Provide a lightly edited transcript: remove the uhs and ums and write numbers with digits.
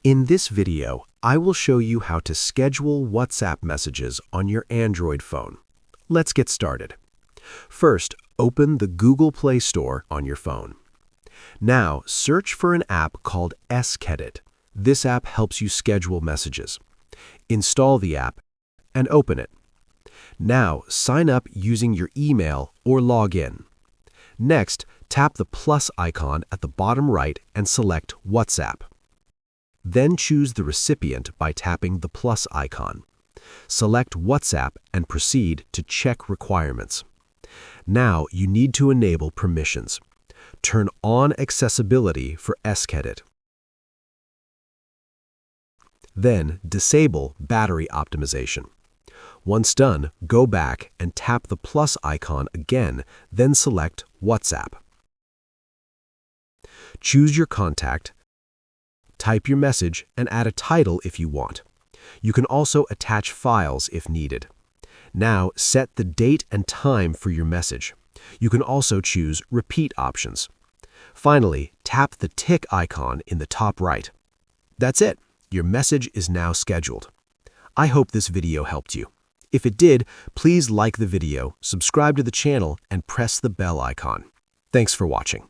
In this video, I will show you how to schedule WhatsApp messages on your Android phone. Let's get started. First, open the Google Play Store on your phone. Now, search for an app called Eskedit. This app helps you schedule messages. Install the app and open it. Now, sign up using your email or log in. Next, tap the plus icon at the bottom right and select WhatsApp. Then choose the recipient by tapping the plus icon. Select WhatsApp and proceed to check requirements. Now you need to enable permissions. Turn on accessibility for Eskedit. Then disable battery optimization. Once done, go back and tap the plus icon again, then select WhatsApp. Choose your contact. Type your message and add a title if you want. You can also attach files if needed. Now set the date and time for your message. You can also choose repeat options. Finally, tap the tick icon in the top right. That's it. Your message is now scheduled. I hope this video helped you. If it did, please like the video, subscribe to the channel, and press the bell icon. Thanks for watching.